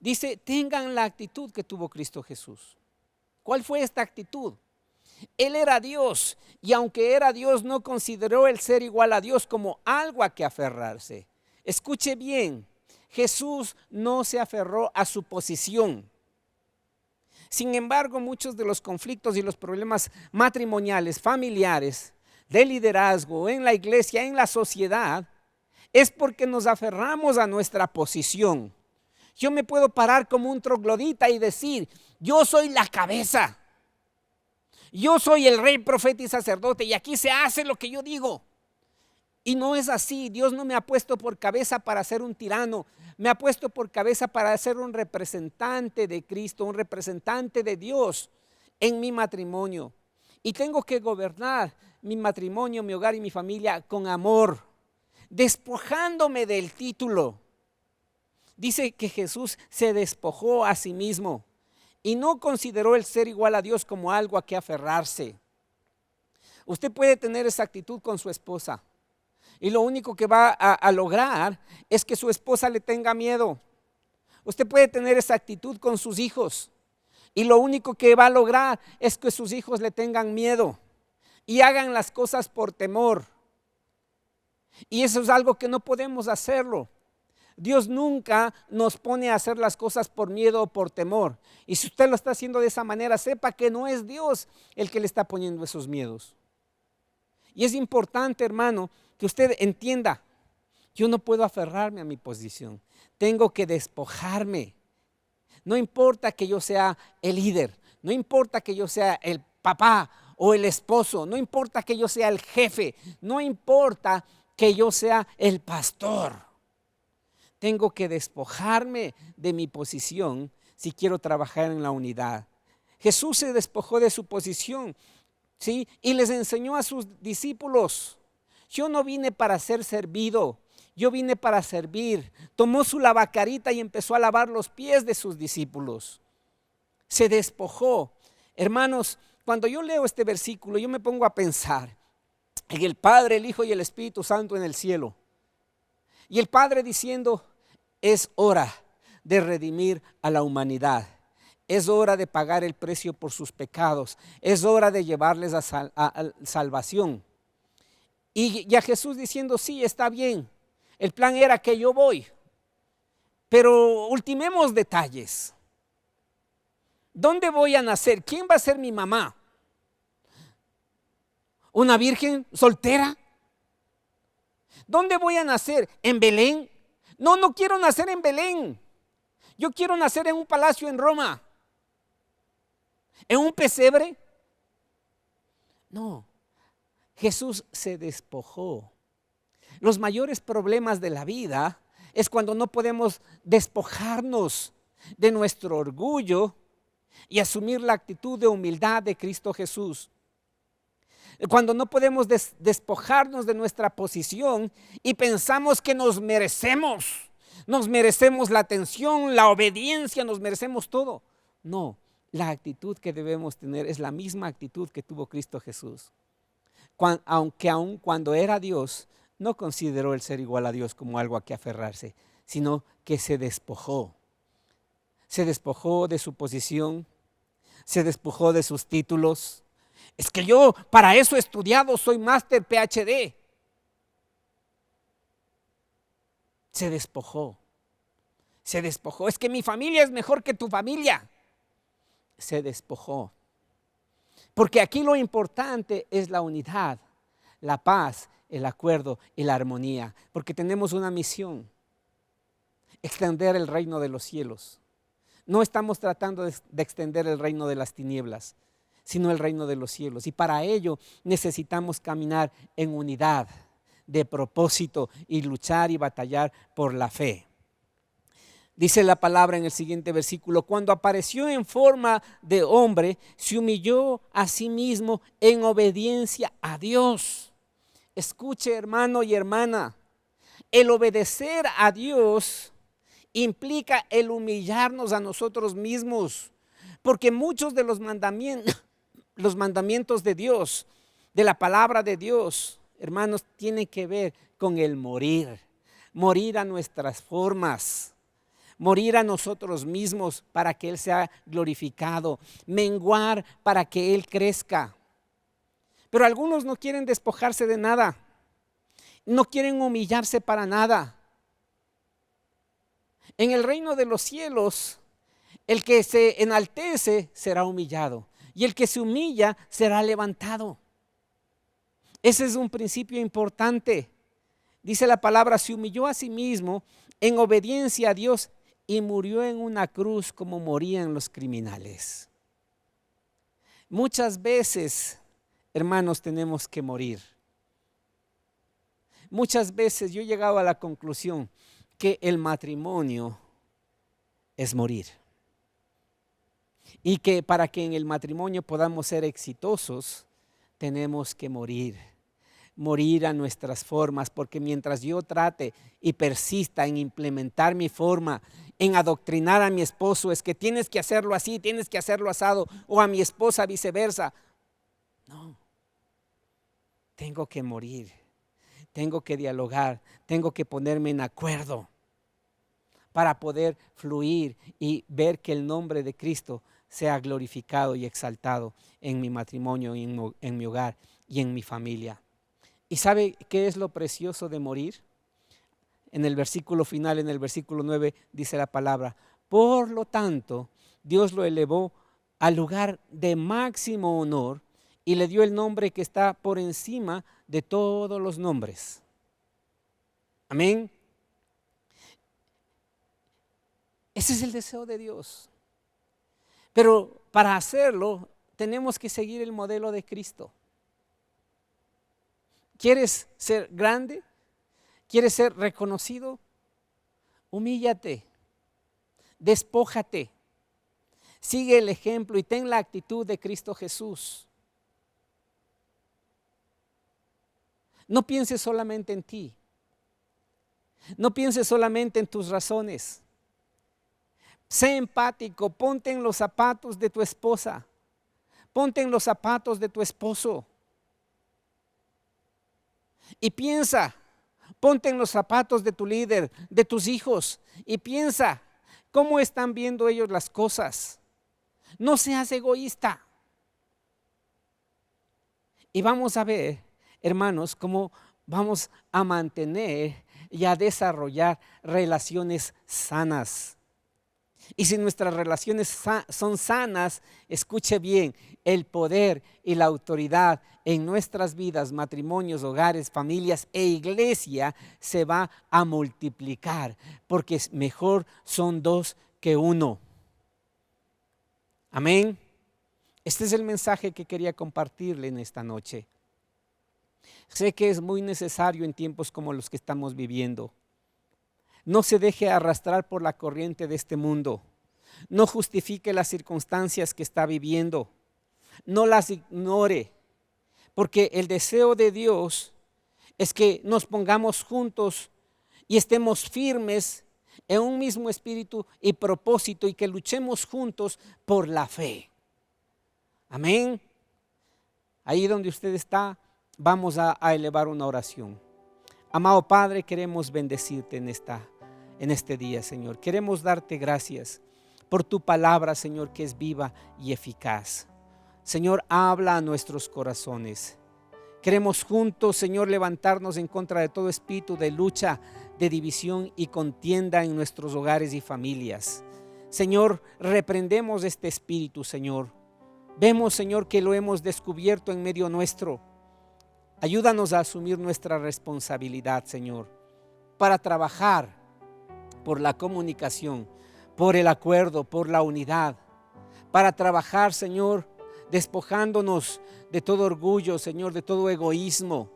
Dice: tengan la actitud que tuvo Cristo Jesús. ¿Cuál fue esta actitud? Él era Dios y aunque era Dios no consideró el ser igual a Dios como algo a que aferrarse. Escuche bien, Jesús no se aferró a su posición. Sin embargo, muchos de los conflictos y los problemas matrimoniales, familiares, de liderazgo, en la iglesia, en la sociedad, es porque nos aferramos a nuestra posición. Yo me puedo parar como un troglodita y decir: yo soy la cabeza. Yo soy el rey, profeta y sacerdote y aquí se hace lo que yo digo. Y no es así. Dios no me ha puesto por cabeza para ser un tirano. Me ha puesto por cabeza para ser un representante de Cristo, un representante de Dios en mi matrimonio. Y tengo que gobernar mi matrimonio, mi hogar y mi familia con amor, despojándome del título. Dice que Jesús se despojó a sí mismo y no consideró el ser igual a Dios como algo a que aferrarse. Usted puede tener esa actitud con su esposa y lo único que va a lograr es que su esposa le tenga miedo. Usted puede tener esa actitud con sus hijos y lo único que va a lograr es que sus hijos le tengan miedo y hagan las cosas por temor. Y eso es algo que no podemos hacerlo. Dios nunca nos pone a hacer las cosas por miedo o por temor. Y si usted lo está haciendo de esa manera, sepa que no es Dios el que le está poniendo esos miedos. Y es importante, hermano, que usted entienda: yo no puedo aferrarme a mi posición. Tengo que despojarme. No importa que yo sea el líder, no importa que yo sea el papá o el esposo, no importa que yo sea el jefe, no importa que yo sea el pastor. Tengo que despojarme de mi posición si quiero trabajar en la unidad. Jesús se despojó de su posición, ¿sí? Y les enseñó a sus discípulos: yo no vine para ser servido, yo vine para servir. Tomó su lavacarita y empezó a lavar los pies de sus discípulos. Se despojó. Hermanos, cuando yo leo este versículo, yo me pongo a pensar en el Padre, el Hijo y el Espíritu Santo en el cielo. Y el Padre diciendo, es hora de redimir a la humanidad. Es hora de pagar el precio por sus pecados. Es hora de llevarles a salvación. Y a Jesús diciendo, sí, está bien. El plan era que yo voy. Pero ultimemos detalles. ¿Dónde voy a nacer? ¿Quién va a ser mi mamá? ¿Una virgen soltera? ¿Dónde voy a nacer? ¿En Belén? No, no quiero nacer en Belén. Yo quiero nacer en un palacio en Roma. ¿En un pesebre? No. Jesús se despojó. Los mayores problemas de la vida es cuando no podemos despojarnos de nuestro orgullo y asumir la actitud de humildad de Cristo Jesús. Cuando no podemos despojarnos de nuestra posición y pensamos que nos merecemos la atención, la obediencia, nos merecemos todo. No, la actitud que debemos tener es la misma actitud que tuvo Cristo Jesús. Aunque aun cuando era Dios, no consideró el ser igual a Dios como algo a que aferrarse, sino que se despojó. Se despojó de su posición, se despojó de sus títulos. Es que yo para eso he estudiado, soy máster PhD. Se despojó. Es que mi familia es mejor que tu familia. Se despojó. Porque aquí lo importante es la unidad, la paz, el acuerdo y la armonía. Porque tenemos una misión: extender el reino de los cielos. No estamos tratando de extender el reino de las tinieblas, sino el reino de los cielos. Y para ello necesitamos caminar en unidad de propósito y luchar y batallar por la fe. Dice la palabra en el siguiente versículo: cuando apareció en forma de hombre, se humilló a sí mismo en obediencia a Dios. Escuche, hermano y hermana, el obedecer a Dios implica el humillarnos a nosotros mismos, porque muchos de los mandamientos de Dios, de la palabra de Dios, hermanos, tienen que ver con el morir a nuestras formas, morir a nosotros mismos para que Él sea glorificado, menguar para que Él crezca. Pero algunos no quieren despojarse de nada, no quieren humillarse para nada. En el reino de los cielos, el que se enaltece será humillado y el que se humilla será levantado. Ese es un principio importante. Dice la palabra, se humilló a sí mismo en obediencia a Dios y murió en una cruz como morían los criminales. Muchas veces, hermanos, tenemos que morir. Muchas veces yo he llegado a la conclusión que el matrimonio es morir. Y que para que en el matrimonio podamos ser exitosos, tenemos que morir a nuestras formas, porque mientras yo trate y persista en implementar mi forma, en adoctrinar a mi esposo, es que tienes que hacerlo así, tienes que hacerlo asado, o a mi esposa viceversa. No, tengo que morir, tengo que dialogar, tengo que ponerme en acuerdo para poder fluir y ver que el nombre de Cristo sea glorificado y exaltado en mi matrimonio, en mi hogar y en mi familia. ¿Y sabe qué es lo precioso de morir? En el versículo final, en el versículo 9, dice la palabra: por lo tanto, Dios lo elevó al lugar de máximo honor y le dio el nombre que está por encima de todos los nombres. Amén. Ese es el deseo de Dios. Pero para hacerlo, tenemos que seguir el modelo de Cristo. ¿Quieres ser grande? ¿Quieres ser reconocido? Humíllate, despójate, sigue el ejemplo y ten la actitud de Cristo Jesús. No pienses solamente en ti. No pienses solamente en tus razones. Sé empático, ponte en los zapatos de tu esposa, ponte en los zapatos de tu esposo. Y piensa, ponte en los zapatos de tu líder, de tus hijos, y piensa cómo están viendo ellos las cosas. No seas egoísta. Y vamos a ver, hermanos, cómo vamos a mantener y a desarrollar relaciones sanas. Y si nuestras relaciones son sanas, escuche bien, el poder y la autoridad en nuestras vidas, matrimonios, hogares, familias e iglesia se va a multiplicar, porque mejor son dos que uno. Amén. Este es el mensaje que quería compartirle en esta noche. Sé que es muy necesario en tiempos como los que estamos viviendo. No se deje arrastrar por la corriente de este mundo. No justifique las circunstancias que está viviendo. No las ignore. Porque el deseo de Dios es que nos pongamos juntos y estemos firmes en un mismo espíritu y propósito, y que luchemos juntos por la fe. Amén. Ahí donde usted está, vamos a elevar una oración. Amado Padre, queremos bendecirte en este día, Señor. Queremos darte gracias por tu palabra, Señor, que es viva y eficaz. Señor, habla a nuestros corazones. Queremos juntos, Señor, levantarnos en contra de todo espíritu de lucha, de división y contienda en nuestros hogares y familias. Señor, reprendemos este espíritu, Señor. Vemos, Señor, que lo hemos descubierto en medio nuestro. Ayúdanos a asumir nuestra responsabilidad, Señor, para trabajar por la comunicación, por el acuerdo, por la unidad, para trabajar, Señor, despojándonos de todo orgullo, Señor, de todo egoísmo,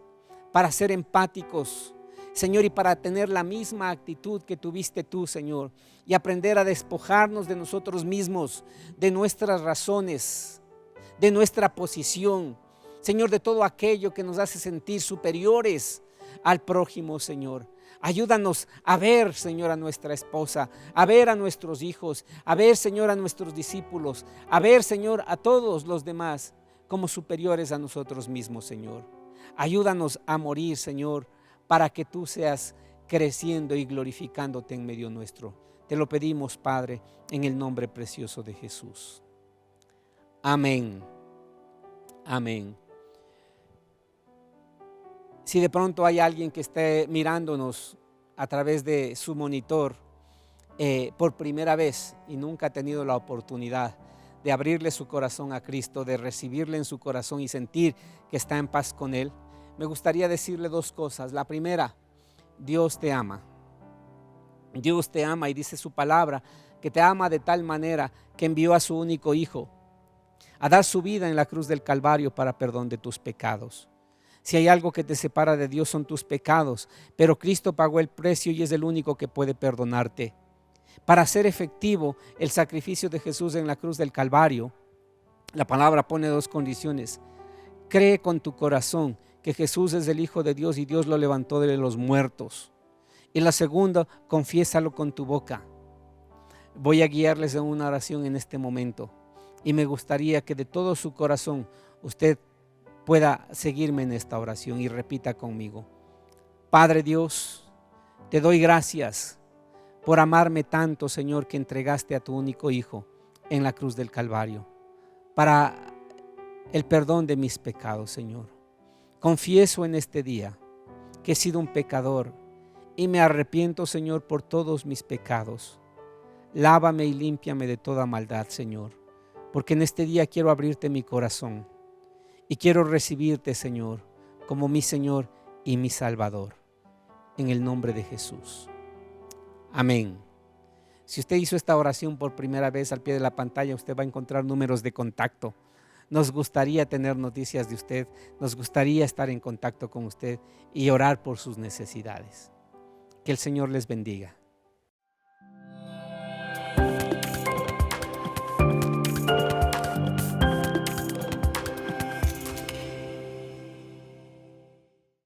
para ser empáticos, Señor, y para tener la misma actitud que tuviste tú, Señor, y aprender a despojarnos de nosotros mismos, de nuestras razones, de nuestra posición, Señor, de todo aquello que nos hace sentir superiores al prójimo, Señor. Ayúdanos a ver, Señor, a nuestra esposa, a ver a nuestros hijos, a ver, Señor, a nuestros discípulos, a ver, Señor, a todos los demás como superiores a nosotros mismos, Señor. Ayúdanos a morir, Señor, para que tú seas creciendo y glorificándote en medio nuestro. Te lo pedimos, Padre, en el nombre precioso de Jesús. Amén. Amén. Si de pronto hay alguien que esté mirándonos a través de su monitor por primera vez y nunca ha tenido la oportunidad de abrirle su corazón a Cristo, de recibirle en su corazón y sentir que está en paz con Él, me gustaría decirle dos cosas. La primera, Dios te ama. Dios te ama y dice su palabra que te ama de tal manera que envió a su único Hijo a dar su vida en la cruz del Calvario para perdón de tus pecados. Si hay algo que te separa de Dios son tus pecados, pero Cristo pagó el precio y es el único que puede perdonarte. Para hacer efectivo el sacrificio de Jesús en la cruz del Calvario, la palabra pone dos condiciones. Cree con tu corazón que Jesús es el Hijo de Dios y Dios lo levantó de los muertos. Y la segunda, confiésalo con tu boca. Voy a guiarles en una oración en este momento y me gustaría que de todo su corazón usted pueda seguirme en esta oración y repita conmigo. Padre Dios, te doy gracias por amarme tanto, Señor, que entregaste a tu único Hijo en la cruz del Calvario para el perdón de mis pecados, Señor. Confieso en este día que he sido un pecador y me arrepiento, Señor, por todos mis pecados. Lávame y límpiame de toda maldad, Señor, porque en este día quiero abrirte mi corazón y quiero recibirte, Señor, como mi Señor y mi Salvador, en el nombre de Jesús. Amén. Si usted hizo esta oración por primera vez, al pie de la pantalla usted va a encontrar números de contacto. Nos gustaría tener noticias de usted, nos gustaría estar en contacto con usted y orar por sus necesidades. Que el Señor les bendiga.